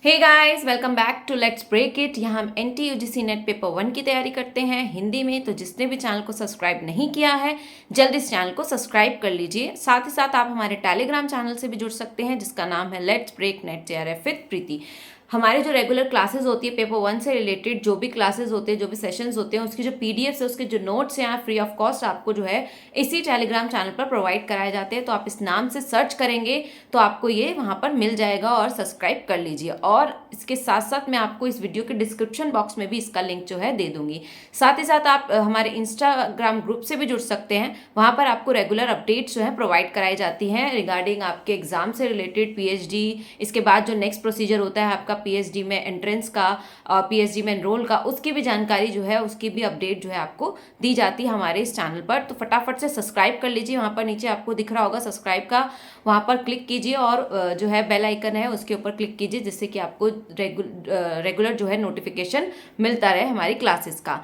Hey guys, welcome back to let's break it. यहाँ हम n t UGC net paper 1 की तैयारी करते हैं हिंदी में। तो जिसने भी चैनल को सब्सक्राइब नहीं किया है, जल्दी इस चैनल को सब्सक्राइब कर लीजिए। साथ ही साथ आप हमारे टेलीग्राम चैनल से भी जुड़ सकते हैं, जिसका नाम है let's break NET JRF with Preeti. हमारी जो रेगुलर क्लासेस होती है पेपर 1 से रिलेटेड, जो भी क्लासेस होते हैं, जो भी सेशंस होते हैं, उसकी जो पीडीएफ है, उसके जो नोट्स हैं, फ्री ऑफ कॉस्ट आपको जो है इसी टेलीग्राम चैनल पर प्रोवाइड कराए जाते हैं। तो आप इस नाम से सर्च करेंगे तो आपको ये वहाँ पर मिल जाएगा और सब्सक्राइब कर लीजिए। और इसके साथ साथ मैं आपको इस वीडियो के डिस्क्रिप्शन बॉक्स में भी इसका लिंक जो है दे दूंगी। साथ ही साथ आप हमारे इंस्टाग्राम ग्रुप से भी जुड़ सकते हैं। वहाँ पर आपको रेगुलर अपडेट्स जो है प्रोवाइड कराई जाती हैं रिगार्डिंग आपके एग्जाम से रिलेटेड, पीएचडी, इसके बाद जो नेक्स्ट प्रोसीजर होता है आपका पीएचडी में एंट्रेंस का, पीएचडी में एनरोल का, उसकी भी जानकारी जो है, उसकी भी अपडेट जो है आपको दी जाती है हमारे इस चैनल पर। तो फटाफट से सब्सक्राइब कर लीजिए। वहाँ पर नीचे आपको दिख रहा होगा सब्सक्राइब का, वहाँ पर क्लिक कीजिए और जो है बेल आइकन है उसके ऊपर क्लिक कीजिए, जिससे कि आपको रेगुलर जो है नोटिफिकेशन मिलता रहे हमारी क्लासेस का।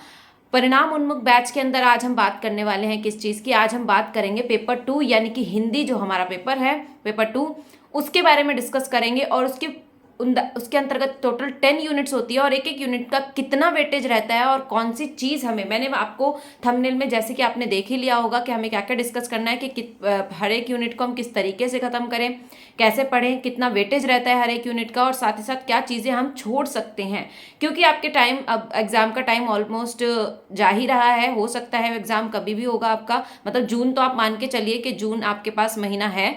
परिणाम उन्मुख बैच के अंदर आज हम बात करने वाले हैं किस चीज़ की। आज हम बात करेंगे पेपर 2 यानी कि हिंदी जो हमारा पेपर है पेपर 2, उसके बारे में डिस्कस करेंगे। और उसके अंतर्गत टोटल 10 यूनिट्स होती है और एक एक यूनिट का कितना वेटेज रहता है और कौन सी चीज़ मैंने आपको थंबनेल में जैसे कि आपने देख ही लिया होगा कि हमें क्या क्या डिस्कस करना है कि हर एक यूनिट को हम किस तरीके से ख़त्म करें, कैसे पढ़ें, कितना वेटेज रहता है हर एक यूनिट का, और साथ ही साथ क्या चीज़ें हम छोड़ सकते हैं। क्योंकि आपके टाइम, अब एग्ज़ाम का टाइम ऑलमोस्ट जा ही रहा है। हो सकता है एग्ज़ाम कभी भी होगा आपका, मतलब जून तो आप मान के चलिए कि जून आपके पास महीना है,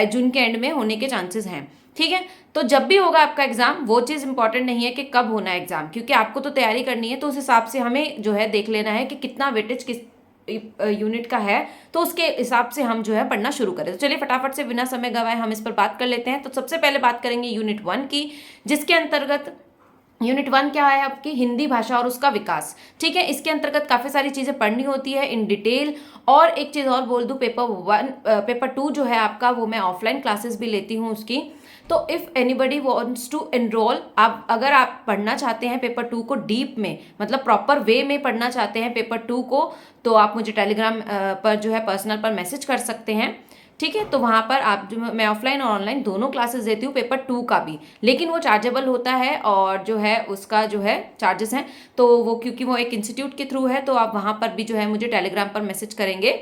जून के एंड में होने के चांसेस हैं। ठीक है, तो जब भी होगा आपका एग्जाम, वो चीज़ इंपॉर्टेंट नहीं है कि कब होना है एग्जाम, क्योंकि आपको तो तैयारी करनी है। तो उस हिसाब से हमें जो है देख लेना है कि कितना वेटेज किस यूनिट का है, तो उसके हिसाब से हम जो है पढ़ना शुरू करें। तो चलिए फटाफट से बिना समय गवाए हम इस पर बात कर लेते हैं। तो सबसे पहले बात करेंगे यूनिट 1 की, जिसके अंतर्गत यूनिट 1 क्या है आपकी, हिंदी भाषा और उसका विकास। ठीक है, इसके अंतर्गत काफ़ी सारी चीज़ें पढ़नी होती है इन डिटेल। और एक चीज़ और बोल दूँ, पेपर 2 जो है आपका, वो मैं ऑफलाइन क्लासेस भी लेती हूँ उसकी। तो if anybody wants to enrol, आप अगर आप पढ़ना चाहते हैं पेपर 2 को डीप में, मतलब प्रॉपर वे में पढ़ना चाहते हैं पेपर 2 को, तो आप मुझे टेलीग्राम पर जो है पर्सनल पर मैसेज कर सकते हैं। ठीक है, तो वहाँ पर आप जो, मैं ऑफलाइन और ऑनलाइन दोनों क्लासेस देती हूँ पेपर 2 का भी, लेकिन वो चार्जेबल होता है और जो है उसका जो है चार्जेस हैं। तो वो क्योंकि वो एक इंस्टीट्यूट के थ्रू है, तो आप वहाँ पर भी जो है मुझे टेलीग्राम पर मैसेज करेंगे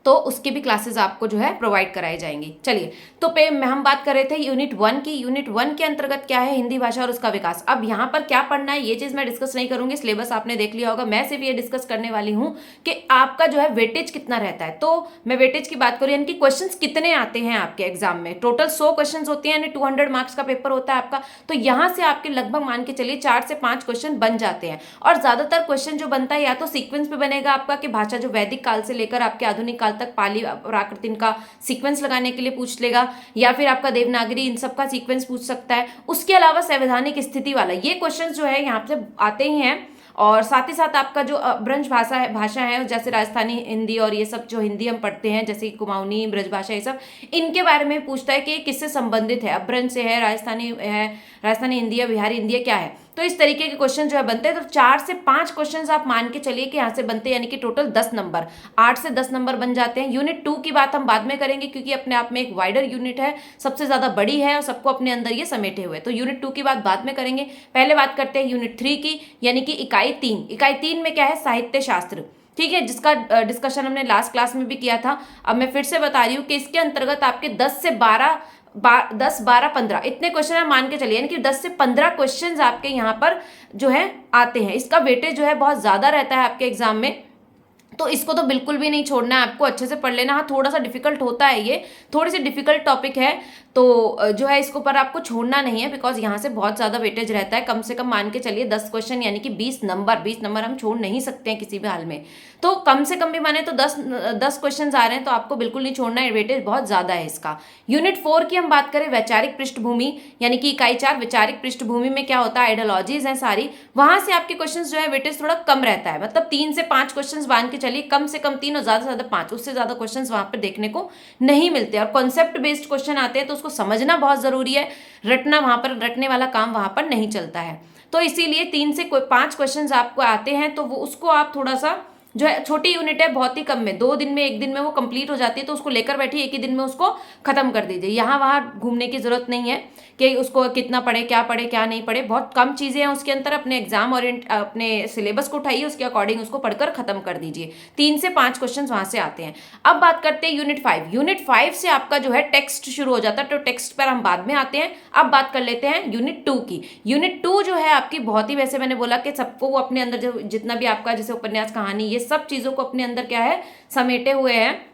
तो उसकी भी क्लासेस आपको जो है प्रोवाइड कराई जाएंगी। चलिए, तो हम बात कर रहे थे यूनिट 1 की। यूनिट 1 के अंतर्गत क्या है, हिंदी भाषा और उसका विकास। अब यहाँ पर क्या पढ़ना है ये चीज़ मैं डिस्कस नहीं करूंगी, सिलेबस आपने देख लिया होगा। मैं सिर्फ ये डिस्कस करने वाली हूँ कि आपका जो है वेटेज कितना रहता है। तो मैं वेटेज की बात करूँ, यानी कि क्वेश्चन कितने आते हैं आपके एग्जाम में। टोटल 100 क्वेश्चन होते हैं, यानी 200 मार्क्स का पेपर होता है आपका। तो यहाँ से आपके लगभग मान के चलिए 4 से 5 क्वेश्चन बन जाते हैं। और ज़्यादातर क्वेश्चन जो बनता है या तो सीक्वेंस पे बनेगा आपका, कि भाषा जो वैदिक काल से लेकर आपके आधुनिक काल तक, पाली प्राकृतिन का सीक्वेंस लगाने के लिए पूछ लेगा, या फिर आपका देवनागरी, इन सब का सीक्वेंस पूछ सकता है। उसके अलावा संवैधानिक स्थिति वाला ये क्वेश्चन जो है यहाँ से आते ही हैं। और साथ ही साथ आपका जो ब्रज भाषा है, जैसे राजस्थानी हिंदी और ये सब जो हिंदी हम पढ़ते हैं, जैसे कुमाऊनी, ब्रज भाषा, ये सब इनके बारे में पूछता है कि किससे संबंधित है, ब्रज से है, राजस्थानी हिंदी या बिहारी हिंदी है, क्या है। तो इस तरीके के क्वेश्चन जो है बनते हैं। तो 4 से 5 क्वेश्चन आप मान के चलिए कि यहाँ से बनते हैं, यानी कि टोटल 10 नंबर, 8 से 10 नंबर बन जाते हैं। यूनिट 2 की बात हम बाद में करेंगे, क्योंकि अपने आप में एक वाइडर यूनिट है, सबसे ज़्यादा बड़ी है और सबको अपने अंदर ये समेटे हुए। तो यूनिट 2 की बात बाद में करेंगे। पहले बात करते हैं यूनिट 3 की, यानी कि इकाई 3। इकाई 3 में क्या है, साहित्य शास्त्र। ठीक है, जिसका डिस्कशन हमने लास्ट क्लास में भी किया था। अब मैं फिर से बता रही हूँ कि इसके अंतर्गत आपके 10 से 12 10, 12, 15 इतने क्वेश्चन आप मान के चलिए, यानी कि 10 से 15 क्वेश्चन आपके यहाँ पर जो है आते हैं। इसका वेटेज जो है बहुत ज़्यादा रहता है आपके एग्जाम में, तो इसको तो बिल्कुल भी नहीं छोड़ना है आपको, अच्छे से पढ़ लेना। हाँ, थोड़ा सा डिफिकल्ट होता है, ये थोड़ी सी डिफिकल्ट टॉपिक है, तो जो है इसको पर आपको छोड़ना नहीं है, बिकॉज यहाँ से बहुत ज़्यादा वेटेज रहता है। कम से कम मान के चलिए 10 क्वेश्चन, यानी कि 20 नंबर हम छोड़ नहीं सकते हैं किसी भी हाल में। तो कम से कम भी माने तो 10 क्वेश्चन आ रहे हैं, तो आपको बिल्कुल नहीं छोड़ना है, वेटेज बहुत ज़्यादा है इसका। यूनिट 4 की हम बात करें, वैचारिक पृष्ठभूमि, यानी कि इकाई 4। वैचारिक पृष्ठभूमि में क्या होता है, आइडियोलॉजीज हैं सारी, वहाँ से आपके क्वेश्चन जो है वेटेज थोड़ा कम रहता है, मतलब 3 से 5 क्वेश्चन मान के चलिए, कम से कम 3 और ज़्यादा से ज़्यादा 5, उससे ज़्यादा क्वेश्चन वहाँ पर देखने को नहीं मिलते। और कॉन्सेप्ट बेस्ड क्वेश्चन आते हैं, तो उसको समझना बहुत ज़रूरी है, रटना वहाँ पर, रटने वाला काम वहाँ पर नहीं चलता है। तो इसीलिए 3 से 5 क्वेश्चन आपको आते हैं, तो वो उसको आप थोड़ा सा जो है छोटी यूनिट है, बहुत ही कम में 2 दिन में 1 दिन में वो कंप्लीट हो जाती है, तो उसको लेकर बैठिए, एक ही दिन में उसको खत्म कर दीजिए। यहाँ वहाँ घूमने की जरूरत नहीं है कि उसको कितना पढ़े क्या नहीं पढ़े, बहुत कम चीजें हैं उसके अंदर। अपने एग्जाम अपने सिलेबस को उठाइए, उसके अकॉर्डिंग उसको पढ़कर खत्म कर दीजिए। 3 से 5 क्वेश्चन वहां से आते हैं। अब बात करते हैं यूनिट 5। यूनिट 5 से आपका जो है टेक्स्ट शुरू हो जाता है, तो टेक्स्ट पर हम बाद में आते हैं। अब बात कर लेते हैं यूनिट 2 की। यूनिट 2 जो है आपकी बहुत ही, वैसे मैंने बोला कि सबको वो अपने अंदर जो जितना भी आपका जैसे उपन्यास, कहानी, ये सब चीजों को अपने अंदर क्या है समेटे हुए हैं।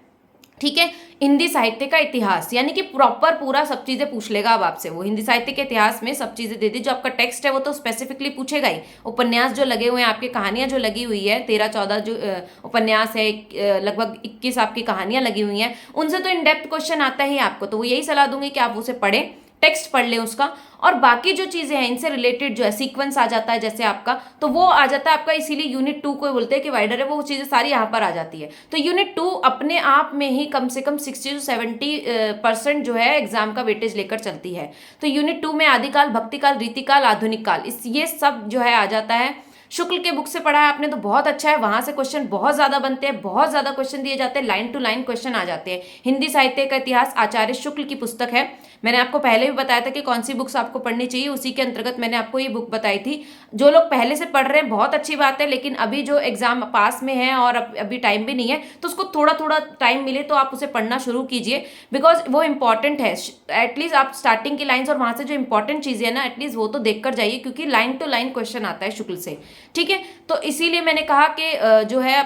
ठीक है, हिंदी साहित्य का इतिहास, यानी कि प्रॉपर पूरा सब चीजें पूछ लेगा अब आपसे। वो हिंदी साहित्य के इतिहास में सब चीजें दे दी। जो आपका टेक्स्ट है वो तो स्पेसिफिकली पूछेगा ही। उपन्यास जो लगे हुए हैं आपके, कहानियां जो लगी हुई है, 13-14 जो उपन्यास है, लगभग 21 आपकी कहानियां लगी हुई हैं, उनसे तो इन डेप्थ क्वेश्चन आता ही आपको। तो वो यही सलाह दूंगी कि आप उसे पढ़ें, टेक्स्ट पढ़ लें उसका। और बाकी जो चीजें हैं इनसे रिलेटेड जो है सीक्वेंस आ जाता है जैसे आपका, तो वो आ जाता है आपका, इसीलिए यूनिट 2 को बोलते हैं कि वाइडर है, वो चीजें सारी यहाँ पर आ जाती है। तो यूनिट 2 अपने आप में ही कम से कम 60 से 70% जो है एग्जाम का वेटेज लेकर चलती है। तो यूनिट 2 में आदिकाल, भक्तिकाल, रीतिकाल, आधुनिक काल, ये सब जो है आ जाता है। शुक्ल के बुक से पढ़ा है आपने तो बहुत अच्छा है, वहां से क्वेश्चन बहुत ज्यादा बनते हैं, बहुत ज्यादा क्वेश्चन दिए जाते हैं, लाइन टू लाइन क्वेश्चन आ जाते हैं। हिंदी साहित्य का इतिहास आचार्य शुक्ल की पुस्तक है। मैंने आपको पहले भी बताया था कि कौन सी बुक्स आपको पढ़नी चाहिए, उसी के अंतर्गत मैंने आपको ये बुक बताई थी। जो लोग पहले से पढ़ रहे हैं बहुत अच्छी बात है, लेकिन अभी जो एग्जाम पास में है और अभी टाइम भी नहीं है, तो उसको थोड़ा थोड़ा टाइम मिले तो आप उसे पढ़ना शुरू कीजिए, बिकॉज वो इंपॉर्टेंट है। एटलीस्ट आप स्टार्टिंग की लाइन्स और वहां से जो इंपॉर्टेंट चीजें है ना, एटलीस्ट वो तो देख कर जाइए, क्योंकि लाइन टू लाइन क्वेश्चन आता है शुक्ल से। ठीक है, तो इसीलिए मैंने कहा कि जो है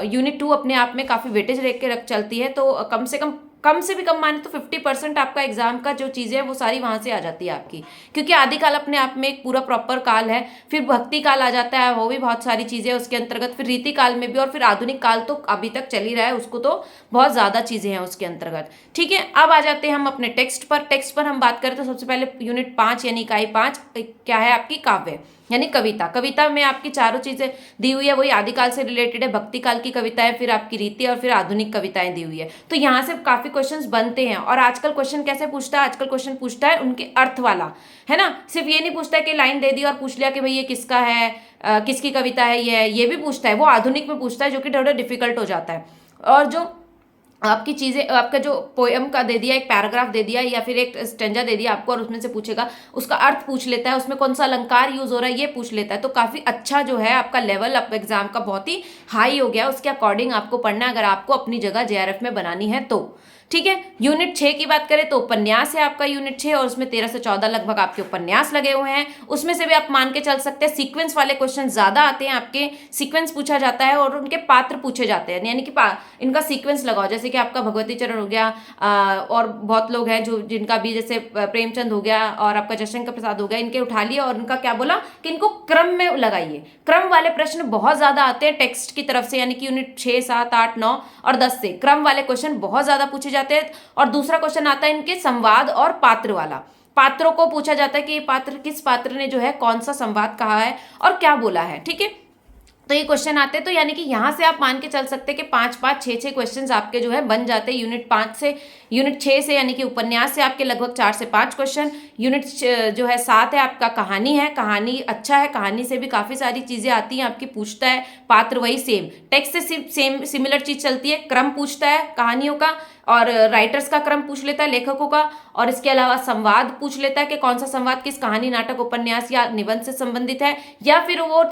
यूनिट 2 अपने आप में काफी वेटेज रख के चलती है। तो कम से भी कम माने तो 50% आपका एग्जाम का जो चीजें है वो सारी वहां से आ जाती है आपकी, क्योंकि आदिकाल अपने आप में एक पूरा प्रॉपर काल है। फिर भक्ति काल आ जाता है, वो भी बहुत सारी चीजें उसके अंतर्गत। फिर रीति काल में भी, और फिर आधुनिक काल तो अभी तक चल ही रहा है, उसको तो बहुत ज्यादा चीजें हैं उसके अंतर्गत। ठीक है, अब आ जाते हैं हम अपने टेक्स्ट पर। टेक्स्ट पर हम बात करें तो सबसे पहले यूनिट 5 यानी इकाई 5 क्या है आपकी, काव्य यानी कविता। कविता में आपकी चारों चीजें दी हुई है, वही आदिकाल से रिलेटेड है, भक्ति काल की कविताएं, फिर आपकी रीति, और फिर आधुनिक कविताएं दी हुई है। तो यहाँ से काफी क्वेश्चंस बनते हैं। और आजकल क्वेश्चन कैसे पूछता है, आजकल क्वेश्चन पूछता है उनके अर्थ वाला, है ना। सिर्फ ये नहीं पूछता है कि लाइन दे दी और पूछ लिया कि भाई ये किसका है, किसकी कविता है, ये भी पूछता है। वो आधुनिक में पूछता है, जो कि थोड़ा डिफिकल्ट हो जाता है। और जो आपकी चीजें, आपका जो पोएम का दे दिया, एक पैराग्राफ दे दिया या फिर एक स्टेंजा दे दिया आपको, और उसमें से पूछेगा, उसका अर्थ पूछ लेता है, उसमें कौन सा अलंकार यूज हो रहा है ये पूछ लेता है। तो काफी अच्छा जो है आपका लेवल अप एग्जाम का बहुत ही हाई हो गया। उसके अकॉर्डिंग आपको पढ़ना है, अगर आपको अपनी जगह जेआरएफ में बनानी है तो। ठीक है, यूनिट 6 की बात करें तो उपन्यास है आपका यूनिट 6, और उसमें 13 से 14 लगभग आपके उपन्यास लगे हुए हैं। उसमें से भी आप मान के चल सकते हैं सीक्वेंस वाले क्वेश्चन ज्यादा आते हैं आपके, सीक्वेंस पूछा जाता है और उनके पात्र पूछे जाते हैं, यानी कि इनका सीक्वेंस लगाओ। जैसे कि आपका भगवती चरण हो गया, और बहुत लोग हैं जो जिनका भी, जैसे प्रेमचंद हो गया और आपका जयशंकर प्रसाद हो गया, इनके उठा लिए और इनका क्या बोला कि इनको क्रम में लगाइए। क्रम वाले प्रश्न बहुत ज्यादा आते हैं टेक्स्ट की तरफ से, यानी कि यूनिट 6, 7, 8, 9 और 10 से क्रम वाले क्वेश्चन बहुत ज्यादा पूछे जाते हैं। और दूसरा क्वेश्चन आता है इनके संवाद और पात्र वाला। पात्रों को पूछा जाता है कि ये पात्र, किस पात्र ने जो है कौन सा संवाद कहा है और क्या बोला है। ठीक है, तो ये क्वेश्चन आते हैं। तो यानी कि यहाँ से आप मान के चल सकते हैं कि 5-5, 6-6 क्वेश्चंस आपके जो है बन जाते हैं यूनिट 5 से। यूनिट 6 से यानी कि उपन्यास से आपके लगभग 4 से 5 क्वेश्चन। यूनिट जो है 7 है आपका कहानी है। कहानी अच्छा है, कहानी से भी काफी सारी चीजें आती हैं आपकी, पूछता है पात्र वही सेम, टेक्स्ट से सेम सिमिलर चीज चलती है, क्रम पूछता है कहानियों का, और राइटर्स का क्रम पूछ लेता है, लेखकों का, और इसके अलावा संवाद पूछ लेता है कि कौन सा संवाद किस कहानी, नाटक, उपन्यास या निबंध से संबंधित है, या फिर वो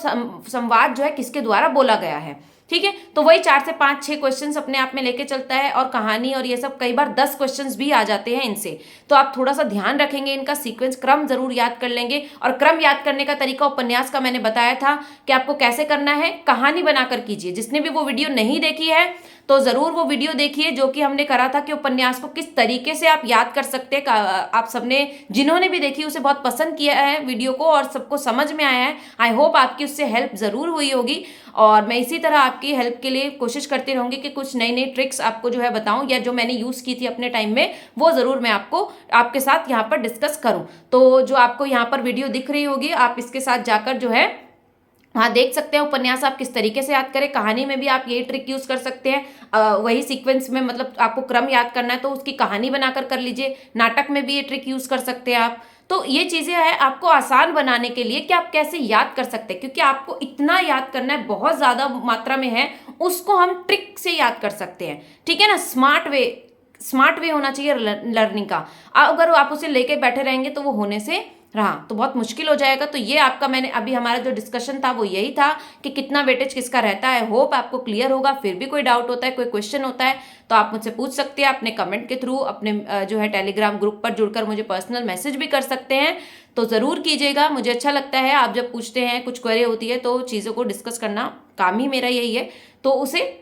संवाद जो है किसके द्वारा बोला गया है। ठीक है, तो वही 4 से 5-6 क्वेश्चंस अपने आप में लेके चलता है। और कहानी और ये सब कई बार 10 क्वेश्चंस भी आ जाते हैं इनसे। तो आप थोड़ा सा ध्यान रखेंगे, इनका सीक्वेंस क्रम जरूर याद कर लेंगे। और क्रम याद करने का तरीका उपन्यास का मैंने बताया था कि आपको कैसे करना है, कहानी बनाकर कीजिए। जिसने भी वो वीडियो नहीं देखी है तो जरूर वो वीडियो देखिए, जो कि हमने करा था कि उपन्यास को किस तरीके से आप याद कर सकते हैं। आप सबने, जिन्होंने भी देखी, उसे बहुत पसंद किया है वीडियो को और सबको समझ में आया है। आई होप आपकी उससे हेल्प जरूर हुई होगी, और मैं इसी तरह आपकी हेल्प के लिए कोशिश करती रहूंगी कि कुछ नई नई ट्रिक्स आपको जो है बताऊं, या जो मैंने यूज की थी अपने टाइम में वो जरूर मैं आपके साथ यहाँ पर डिस्कस करूं। तो जो आपको यहाँ पर वीडियो दिख रही होगी, आप इसके साथ जाकर जो है हाँ देख सकते हैं उपन्यास आप किस तरीके से याद करें। कहानी में भी आप यही ट्रिक यूज कर सकते हैं, वही सीक्वेंस में, मतलब आपको क्रम याद करना है तो उसकी कहानी बनाकर कर लीजिए। नाटक में भी ये ट्रिक यूज कर सकते हैं आप। तो ये चीजें हैं आपको आसान बनाने के लिए कि आप कैसे याद कर सकते हैं, क्योंकि आपको इतना याद करना है, बहुत ज्यादा मात्रा में है, उसको हम ट्रिक से याद कर सकते हैं, ठीक है ना। स्मार्ट वे होना चाहिए लर्निंग का। अगर आप उसे लेके बैठे रहेंगे तो वो होने से रहा तो बहुत मुश्किल हो जाएगा। तो ये आपका, मैंने अभी हमारा जो डिस्कशन था वो यही था कि कितना वेटेज किसका रहता है। होप आपको क्लियर होगा। फिर भी कोई डाउट होता है, कोई क्वेश्चन होता है तो आप मुझसे पूछ सकते हैं अपने कमेंट के थ्रू, अपने जो है टेलीग्राम ग्रुप पर जुड़कर मुझे पर्सनल मैसेज भी कर सकते हैं। तो ज़रूर कीजिएगा, मुझे अच्छा लगता है आप जब पूछते हैं, कुछ क्वेरी होती है तो चीज़ों को डिस्कस करना काम ही मेरा यही है। तो उसे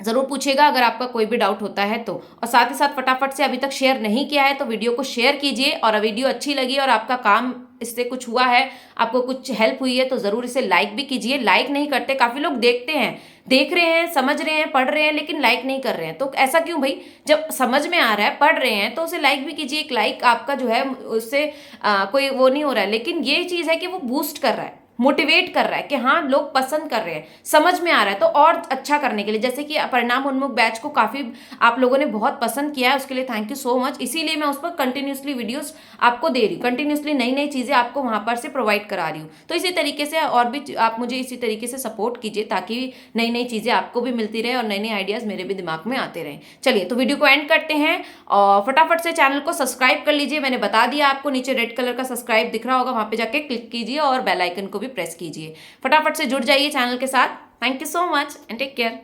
ज़रूर पूछिएगा अगर आपका कोई भी डाउट होता है तो। और साथ ही साथ फटाफट से, अभी तक शेयर नहीं किया है तो वीडियो को शेयर कीजिए। और वीडियो अच्छी लगी और आपका काम इससे कुछ हुआ है, आपको कुछ हेल्प हुई है तो ज़रूर इसे लाइक भी कीजिए। लाइक नहीं करते, काफ़ी लोग देखते हैं, देख रहे हैं, समझ रहे हैं, पढ़ रहे हैं, लेकिन लाइक नहीं कर रहे हैं। तो ऐसा क्यों भाई? जब समझ में आ रहा है, पढ़ रहे हैं तो उसे लाइक भी कीजिए। एक लाइक आपका जो है उससे कोई वो नहीं हो रहा है, लेकिन ये चीज़ है कि वो बूस्ट कर रहा है, मोटिवेट कर रहा है कि हाँ लोग पसंद कर रहे हैं, समझ में आ रहा है। तो और अच्छा करने के लिए, जैसे कि परिणाम उन्मुख बैच को काफ़ी आप लोगों ने बहुत पसंद किया है, उसके लिए थैंक यू सो मच। इसीलिए मैं उस पर कंटिन्यूसली वीडियोस आपको दे रही हूँ, कंटिन्यूसली नई नई चीज़ें आपको वहाँ पर से प्रोवाइड करा रही हूँ। तो इसी तरीके से और भी आप मुझे इसी तरीके से सपोर्ट कीजिए ताकि नई नई चीज़ें आपको भी मिलती रहे और नए नए आइडियाज़ मेरे भी दिमाग में आते रहें। चलिए तो वीडियो को एंड करते हैं और फटाफट से चैनल को सब्सक्राइब कर लीजिए। मैंने बता दिया आपको, नीचे रेड कलर का सब्सक्राइब दिख रहा होगा, वहाँ पे जाके क्लिक कीजिए और बेल आइकन को भी प्रेस कीजिए। फटाफट से जुड़ जाइए चैनल के साथ। Thank you so much and take care.